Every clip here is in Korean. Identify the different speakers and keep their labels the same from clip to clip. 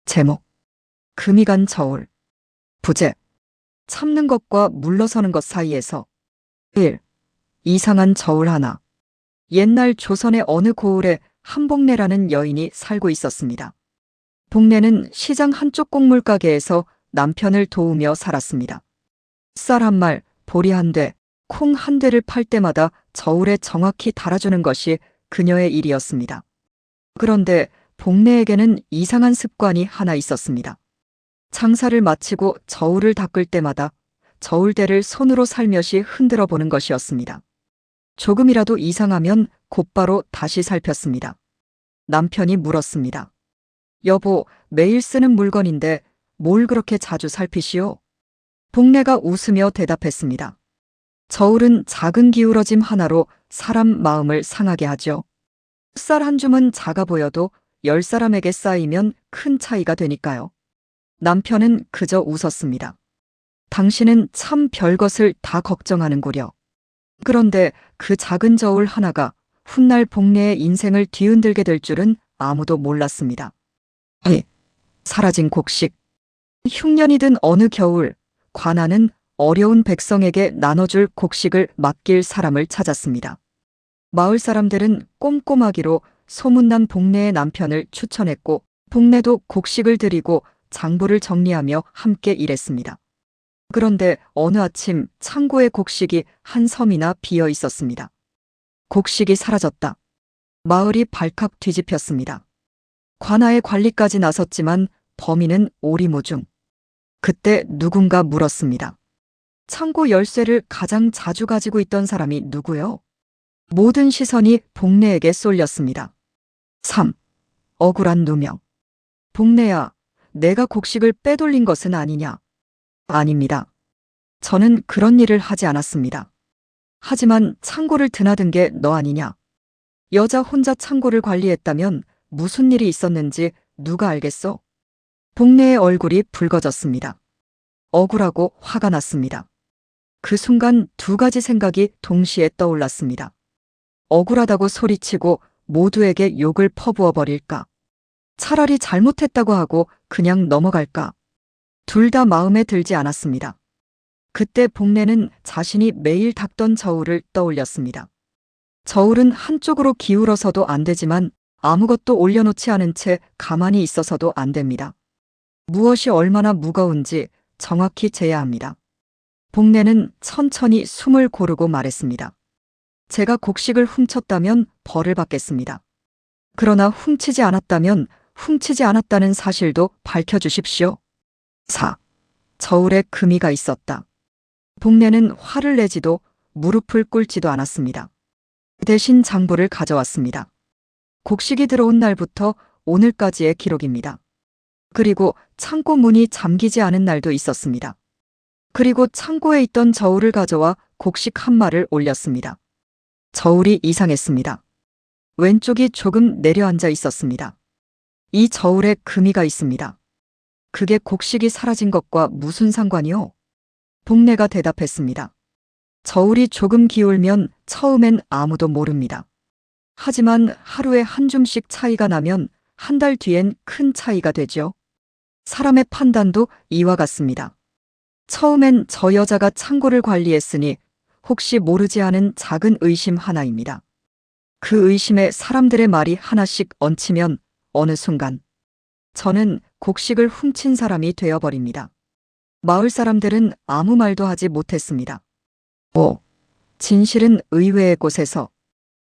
Speaker 1: 제목. 금이 간 저울. 부제. 참는 것과 물러서는 것 사이에서. 1. 이상한 저울 하나. 옛날 조선의 어느 고을에 한복내라는 여인이 살고 있었습니다. 복내는 시장 한쪽 곡물가게에서 남편을 도우며 살았습니다. 쌀 한 말, 보리 한 대, 콩 한 대를 팔 때마다 저울에 정확히 달아주는 것이 그녀의 일이었습니다. 그런데 복내에게는 이상한 습관이 하나 있었습니다. 장사를 마치고 저울을 닦을 때마다 저울대를 손으로 살며시 흔들어 보는 것이었습니다. 조금이라도 이상하면 곧바로 다시 살폈습니다. 남편이 물었습니다. 여보, 매일 쓰는 물건인데 뭘 그렇게 자주 살피시오? 복내가 웃으며 대답했습니다. 저울은 작은 기울어짐 하나로 사람 마음을 상하게 하죠. 쌀 한 줌은 작아 보여도 10사람에게 쌓이면 큰 차이가 되니까요. 남편은 그저 웃었습니다. 당신은 참 별것을 다 걱정하는구려. 그런데 그 작은 저울 하나가 훗날 복내의 인생을 뒤흔들게 될 줄은 아무도 몰랐습니다. 사라진 곡식. 흉년이 든 어느 겨울, 관아는 어려운 백성에게 나눠줄 곡식을 맡길 사람을 찾았습니다. 마을 사람들은 꼼꼼하기로 소문난 복내의 남편을 추천했고, 복내도 곡식을 드리고 장부를 정리하며 함께 일했습니다. 그런데 어느 아침 창고의 곡식이 한 섬이나 비어 있었습니다. 곡식이 사라졌다. 마을이 발칵 뒤집혔습니다. 관아의 관리까지 나섰지만 범인은 오리무중. 그때 누군가 물었습니다. 창고 열쇠를 가장 자주 가지고 있던 사람이 누구요? 모든 시선이 복내에게 쏠렸습니다. 3. 억울한 누명. 복내야, 내가 곡식을 빼돌린 것은 아니냐? 아닙니다. 저는 그런 일을 하지 않았습니다. 하지만 창고를 드나든 게 너 아니냐? 여자 혼자 창고를 관리했다면 무슨 일이 있었는지 누가 알겠어? 복내의 얼굴이 붉어졌습니다. 억울하고 화가 났습니다. 그 순간 두 가지 생각이 동시에 떠올랐습니다. 억울하다고 소리치고 모두에게 욕을 퍼부어 버릴까? 차라리 잘못했다고 하고 그냥 넘어갈까? 둘 다 마음에 들지 않았습니다. 그때 복내는 자신이 매일 닦던 저울을 떠올렸습니다. 저울은 한쪽으로 기울어서도 안 되지만 아무것도 올려놓지 않은 채 가만히 있어서도 안 됩니다. 무엇이 얼마나 무거운지 정확히 재야 합니다. 복내는 천천히 숨을 고르고 말했습니다. 제가 곡식을 훔쳤다면 벌을 받겠습니다. 그러나 훔치지 않았다면 훔치지 않았다는 사실도 밝혀주십시오. 4. 저울에 금이가 있었다. 복내는 화를 내지도 무릎을 꿇지도 않았습니다. 대신 장부를 가져왔습니다. 곡식이 들어온 날부터 오늘까지의 기록입니다. 그리고 창고 문이 잠기지 않은 날도 있었습니다. 그리고 창고에 있던 저울을 가져와 곡식 한 마를 올렸습니다. 저울이 이상했습니다. 왼쪽이 조금 내려앉아 있었습니다. 이 저울에 금이가 있습니다. 그게 곡식이 사라진 것과 무슨 상관이요? 복내가 대답했습니다. 저울이 조금 기울면 처음엔 아무도 모릅니다. 하지만 하루에 한 줌씩 차이가 나면 한 달 뒤엔 큰 차이가 되죠. 사람의 판단도 이와 같습니다. 처음엔 저 여자가 창고를 관리했으니 혹시 모르지 않은 작은 의심 하나입니다. 그 의심에 사람들의 말이 하나씩 얹히면 어느 순간 저는 곡식을 훔친 사람이 되어버립니다. 마을 사람들은 아무 말도 하지 못했습니다. 5. 진실은 의외의 곳에서.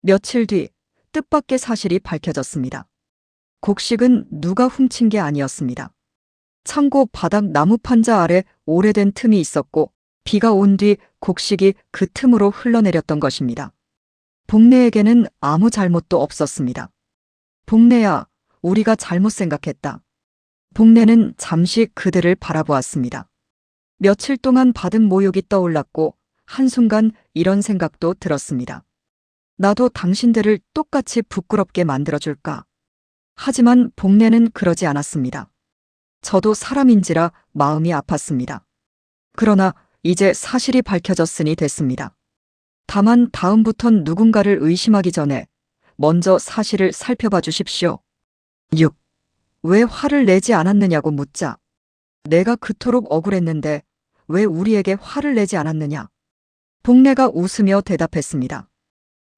Speaker 1: 며칠 뒤 뜻밖의 사실이 밝혀졌습니다. 곡식은 누가 훔친 게 아니었습니다. 창고 바닥 나무 판자 아래 오래된 틈이 있었고 비가 온 뒤 곡식이 그 틈으로 흘러내렸던 것입니다. 복내에게는 아무 잘못도 없었습니다. 복내야, 우리가 잘못 생각했다. 복내는 잠시 그들을 바라보았습니다. 며칠 동안 받은 모욕이 떠올랐고 한순간 이런 생각도 들었습니다. 나도 당신들을 똑같이 부끄럽게 만들어줄까? 하지만 복내는 그러지 않았습니다. 저도 사람인지라 마음이 아팠습니다. 그러나 이제 사실이 밝혀졌으니 됐습니다. 다만 다음부턴 누군가를 의심하기 전에 먼저 사실을 살펴봐 주십시오. 6. 왜 화를 내지 않았느냐고 묻자 내가 그토록 억울했는데 왜 우리에게 화를 내지 않았느냐. 복례가 웃으며 대답했습니다.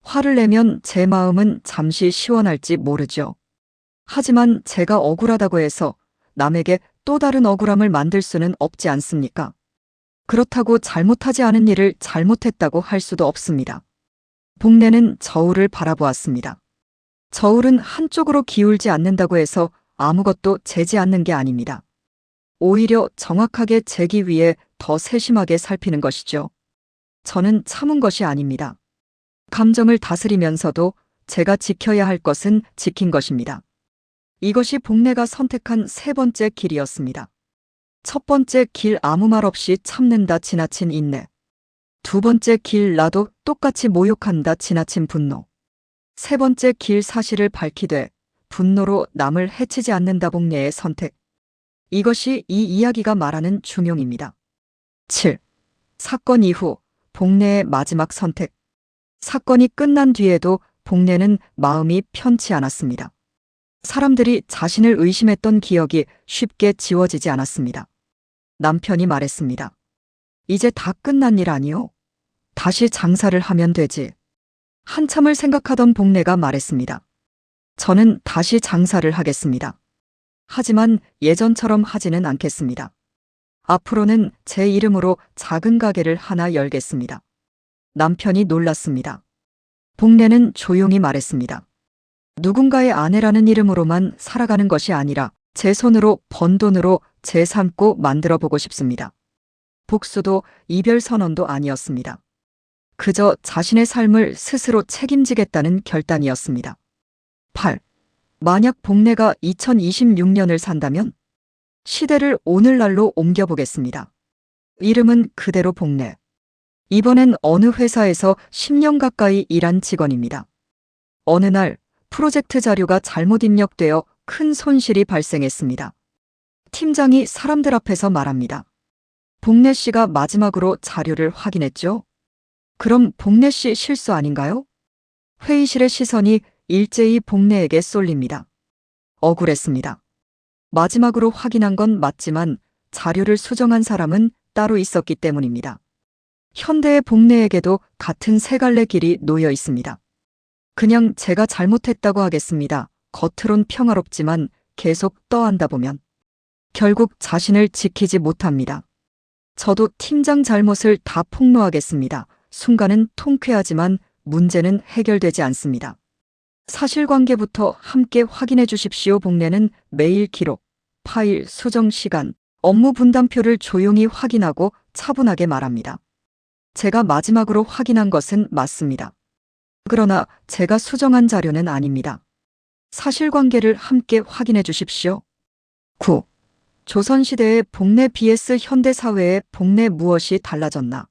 Speaker 1: 화를 내면 제 마음은 잠시 시원할지 모르죠. 하지만 제가 억울하다고 해서 남에게 또 다른 억울함을 만들 수는 없지 않습니까? 그렇다고 잘못하지 않은 일을 잘못했다고 할 수도 없습니다. 복례는 저울을 바라보았습니다. 저울은 한쪽으로 기울지 않는다고 해서 아무것도 재지 않는 게 아닙니다. 오히려 정확하게 재기 위해 더 세심하게 살피는 것이죠. 저는 참은 것이 아닙니다. 감정을 다스리면서도 제가 지켜야 할 것은 지킨 것입니다. 이것이 복례가 선택한 세 번째 길이었습니다. 첫 번째 길 아무 말 없이 참는다 지나친 인내. 두 번째 길 나도 똑같이 모욕한다 지나친 분노. 세 번째 길 사실을 밝히되 분노로 남을 해치지 않는다 복례의 선택. 이것이 이 이야기가 말하는 중용입니다. 7. 사건 이후 복례의 마지막 선택. 사건이 끝난 뒤에도 복례는 마음이 편치 않았습니다. 사람들이 자신을 의심했던 기억이 쉽게 지워지지 않았습니다. 남편이 말했습니다. 이제 다 끝난 일 아니오? 다시 장사를 하면 되지. 한참을 생각하던 복례가 말했습니다. 저는 다시 장사를 하겠습니다. 하지만 예전처럼 하지는 않겠습니다. 앞으로는 제 이름으로 작은 가게를 하나 열겠습니다. 남편이 놀랐습니다. 복례는 조용히 말했습니다. 누군가의 아내라는 이름으로만 살아가는 것이 아니라 제 손으로 번 돈으로 제 삶고 만들어 보고 싶습니다. 복수도 이별 선언도 아니었습니다. 그저 자신의 삶을 스스로 책임지겠다는 결단이었습니다. 8. 만약 복례가 2026년을 산다면 시대를 오늘날로 옮겨보겠습니다. 이름은 그대로 복례. 이번엔 어느 회사에서 10년 가까이 일한 직원입니다. 어느 날 프로젝트 자료가 잘못 입력되어 큰 손실이 발생했습니다. 팀장이 사람들 앞에서 말합니다. 복례 씨가 마지막으로 자료를 확인했죠? 그럼 복례 씨 실수 아닌가요? 회의실의 시선이 일제히 복례에게 쏠립니다. 억울했습니다. 마지막으로 확인한 건 맞지만 자료를 수정한 사람은 따로 있었기 때문입니다. 현대의 복례에게도 같은 세 갈래 길이 놓여 있습니다. 그냥 제가 잘못했다고 하겠습니다. 겉으론 평화롭지만 계속 떠안다 보면 결국 자신을 지키지 못합니다. 저도 팀장 잘못을 다 폭로하겠습니다. 순간은 통쾌하지만 문제는 해결되지 않습니다. 사실관계부터 함께 확인해 주십시오. 복례는 매일 기록, 파일, 수정 시간, 업무 분담표를 조용히 확인하고 차분하게 말합니다. 제가 마지막으로 확인한 것은 맞습니다. 그러나 제가 수정한 자료는 아닙니다. 사실관계를 함께 확인해 주십시오. 9. 조선시대의 복례 vs 현대사회의 복례 무엇이 달라졌나?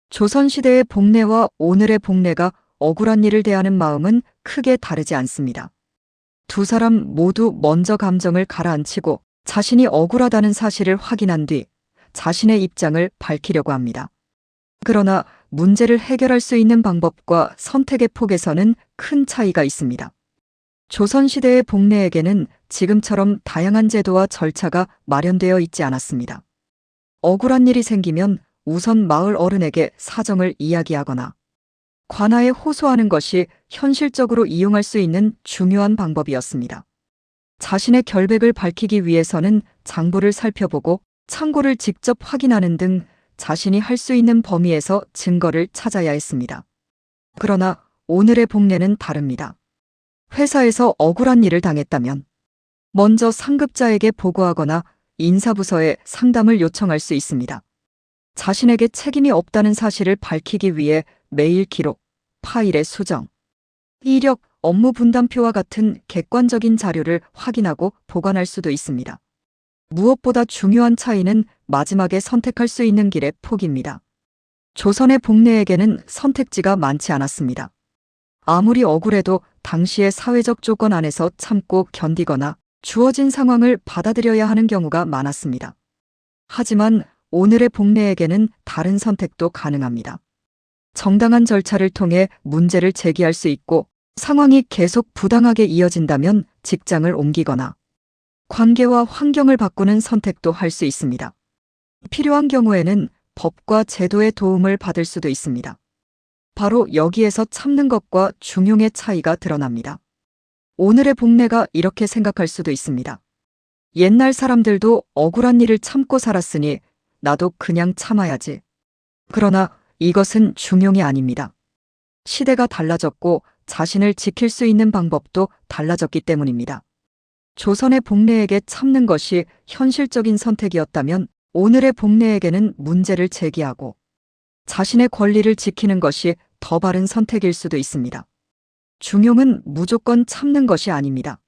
Speaker 1: 조선시대의 복례와 오늘의 복례가 억울한 일을 대하는 마음은 크게 다르지 않습니다. 두 사람 모두 먼저 감정을 가라앉히고 자신이 억울하다는 사실을 확인한 뒤 자신의 입장을 밝히려고 합니다. 그러나 문제를 해결할 수 있는 방법과 선택의 폭에서는 큰 차이가 있습니다. 조선시대의 복례에게는 지금처럼 다양한 제도와 절차가 마련되어 있지 않았습니다. 억울한 일이 생기면 우선 마을 어른에게 사정을 이야기하거나 관아에 호소하는 것이 현실적으로 이용할 수 있는 중요한 방법이었습니다. 자신의 결백을 밝히기 위해서는 장부를 살펴보고 창고를 직접 확인하는 등 자신이 할 수 있는 범위에서 증거를 찾아야 했습니다. 그러나 오늘의 복례는 다릅니다. 회사에서 억울한 일을 당했다면 먼저 상급자에게 보고하거나 인사부서에 상담을 요청할 수 있습니다. 자신에게 책임이 없다는 사실을 밝히기 위해 매일 기록, 파일의 수정, 이력, 업무 분담표와 같은 객관적인 자료를 확인하고 보관할 수도 있습니다. 무엇보다 중요한 차이는 마지막에 선택할 수 있는 길의 폭입니다. 조선의 복례에게는 선택지가 많지 않았습니다. 아무리 억울해도 당시의 사회적 조건 안에서 참고 견디거나 주어진 상황을 받아들여야 하는 경우가 많았습니다. 하지만 오늘의 복례에게는 다른 선택도 가능합니다. 정당한 절차를 통해 문제를 제기할 수 있고 상황이 계속 부당하게 이어진다면 직장을 옮기거나 관계와 환경을 바꾸는 선택도 할 수 있습니다. 필요한 경우에는 법과 제도의 도움을 받을 수도 있습니다. 바로 여기에서 참는 것과 중용의 차이가 드러납니다. 오늘의 복내가 이렇게 생각할 수도 있습니다. 옛날 사람들도 억울한 일을 참고 살았으니 나도 그냥 참아야지. 그러나 이것은 중용이 아닙니다. 시대가 달라졌고 자신을 지킬 수 있는 방법도 달라졌기 때문입니다. 조선의 복내에게 참는 것이 현실적인 선택이었다면 오늘의 복내에게는 문제를 제기하고 자신의 권리를 지키는 것이 더 바른 선택일 수도 있습니다. 중용은 무조건 참는 것이 아닙니다.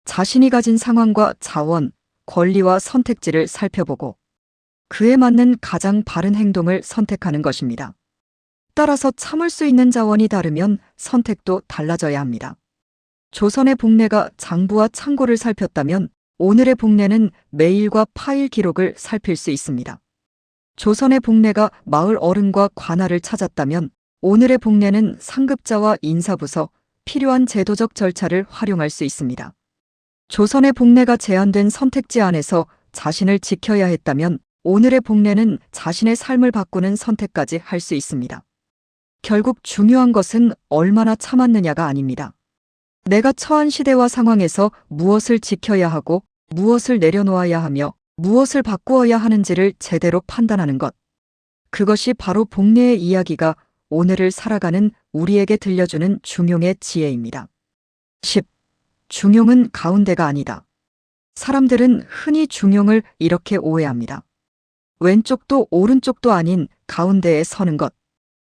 Speaker 1: 자신이 가진 상황과 자원, 권리와 선택지를 살펴보고 그에 맞는 가장 바른 행동을 선택하는 것입니다. 따라서 참을 수 있는 자원이 다르면 선택도 달라져야 합니다. 조선의 복내가 장부와 창고를 살폈다면 오늘의 복내는 메일과 파일 기록을 살필 수 있습니다. 조선의 복내가 마을 어른과 관할을 찾았다면 오늘의 복내는 상급자와 인사부서, 필요한 제도적 절차를 활용할 수 있습니다. 조선의 복내가 제한된 선택지 안에서 자신을 지켜야 했다면 오늘의 복내는 자신의 삶을 바꾸는 선택까지 할 수 있습니다. 결국 중요한 것은 얼마나 참았느냐가 아닙니다. 내가 처한 시대와 상황에서 무엇을 지켜야 하고 무엇을 내려놓아야 하며 무엇을 바꾸어야 하는지를 제대로 판단하는 것. 그것이 바로 복내의 이야기가 오늘을 살아가는 우리에게 들려주는 중용의 지혜입니다. 10. 중용은 가운데가 아니다. 사람들은 흔히 중용을 이렇게 오해합니다. 왼쪽도 오른쪽도 아닌 가운데에 서는 것.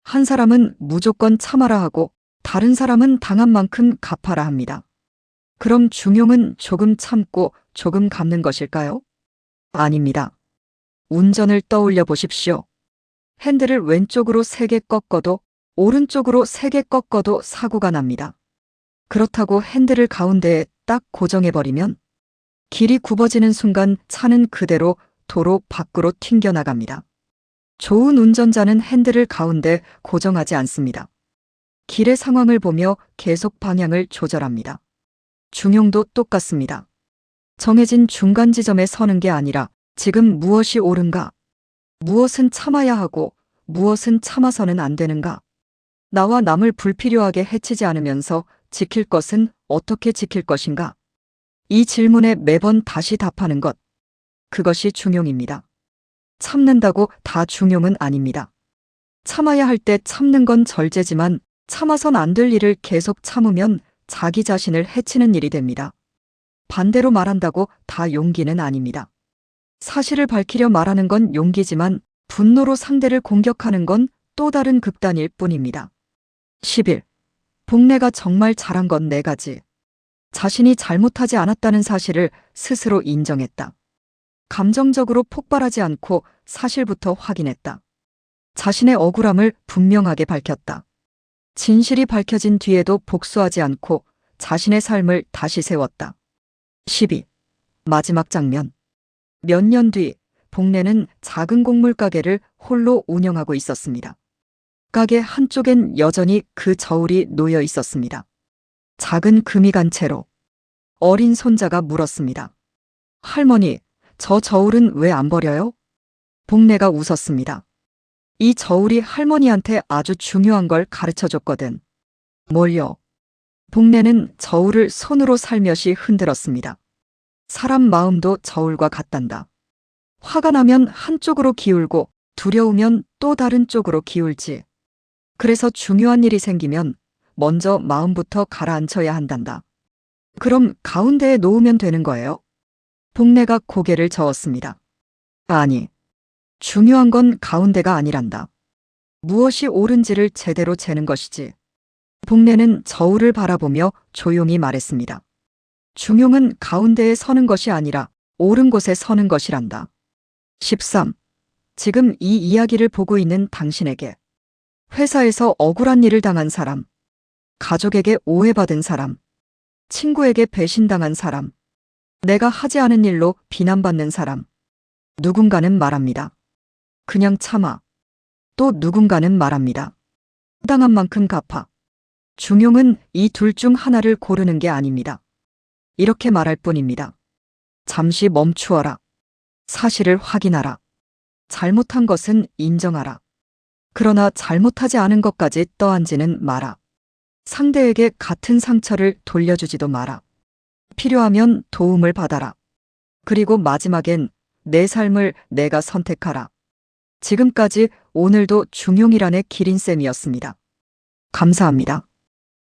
Speaker 1: 한 사람은 무조건 참아라 하고 다른 사람은 당한 만큼 갚아라 합니다. 그럼 중용은 조금 참고 조금 갚는 것일까요? 아닙니다. 운전을 떠올려 보십시오. 핸들을 왼쪽으로 3개 꺾어도 오른쪽으로 3개 꺾어도 사고가 납니다. 그렇다고 핸들을 가운데에 딱 고정해버리면 길이 굽어지는 순간 차는 그대로 도로 밖으로 튕겨나갑니다. 좋은 운전자는 핸들을 가운데 고정하지 않습니다. 길의 상황을 보며 계속 방향을 조절합니다. 중용도 똑같습니다. 정해진 중간 지점에 서는 게 아니라 지금 무엇이 옳은가? 무엇은 참아야 하고 무엇은 참아서는 안 되는가? 나와 남을 불필요하게 해치지 않으면서 지킬 것은 어떻게 지킬 것인가? 이 질문에 매번 다시 답하는 것. 그것이 중용입니다. 참는다고 다 중용은 아닙니다. 참아야 할 때 참는 건 절제지만 참아선 안 될 일을 계속 참으면 자기 자신을 해치는 일이 됩니다. 반대로 말한다고 다 용기는 아닙니다. 사실을 밝히려 말하는 건 용기지만 분노로 상대를 공격하는 건 또 다른 극단일 뿐입니다. 11. 복내가 정말 잘한 건 4가지. 자신이 잘못하지 않았다는 사실을 스스로 인정했다. 감정적으로 폭발하지 않고 사실부터 확인했다. 자신의 억울함을 분명하게 밝혔다. 진실이 밝혀진 뒤에도 복수하지 않고 자신의 삶을 다시 세웠다. 12. 마지막 장면. 몇 년 뒤 복내는 작은 곡물 가게를 홀로 운영하고 있었습니다. 가게 한쪽엔 여전히 그 저울이 놓여 있었습니다. 작은 금이 간 채로 어린 손자가 물었습니다. 할머니, 저 저울은 왜 안 버려요? 복내가 웃었습니다. 이 저울이 할머니한테 아주 중요한 걸 가르쳐줬거든. 뭘요? 복내는 저울을 손으로 살며시 흔들었습니다. 사람 마음도 저울과 같단다. 화가 나면 한쪽으로 기울고 두려우면 또 다른 쪽으로 기울지. 그래서 중요한 일이 생기면 먼저 마음부터 가라앉혀야 한단다. 그럼 가운데에 놓으면 되는 거예요? 복내가 고개를 저었습니다. 아니, 중요한 건 가운데가 아니란다. 무엇이 옳은지를 제대로 재는 것이지. 복내는 저울을 바라보며 조용히 말했습니다. 중용은 가운데에 서는 것이 아니라 옳은 곳에 서는 것이란다. 13. 지금 이 이야기를 보고 있는 당신에게 회사에서 억울한 일을 당한 사람, 가족에게 오해받은 사람, 친구에게 배신당한 사람, 내가 하지 않은 일로 비난받는 사람, 누군가는 말합니다. 그냥 참아. 또 누군가는 말합니다. 당한 만큼 갚아. 중용은 이 둘 중 하나를 고르는 게 아닙니다. 이렇게 말할 뿐입니다. 잠시 멈추어라. 사실을 확인하라. 잘못한 것은 인정하라. 그러나 잘못하지 않은 것까지 떠안지는 마라. 상대에게 같은 상처를 돌려주지도 마라. 필요하면 도움을 받아라. 그리고 마지막엔 내 삶을 내가 선택하라. 지금까지 오늘도 중용이란의 기린쌤이었습니다. 감사합니다.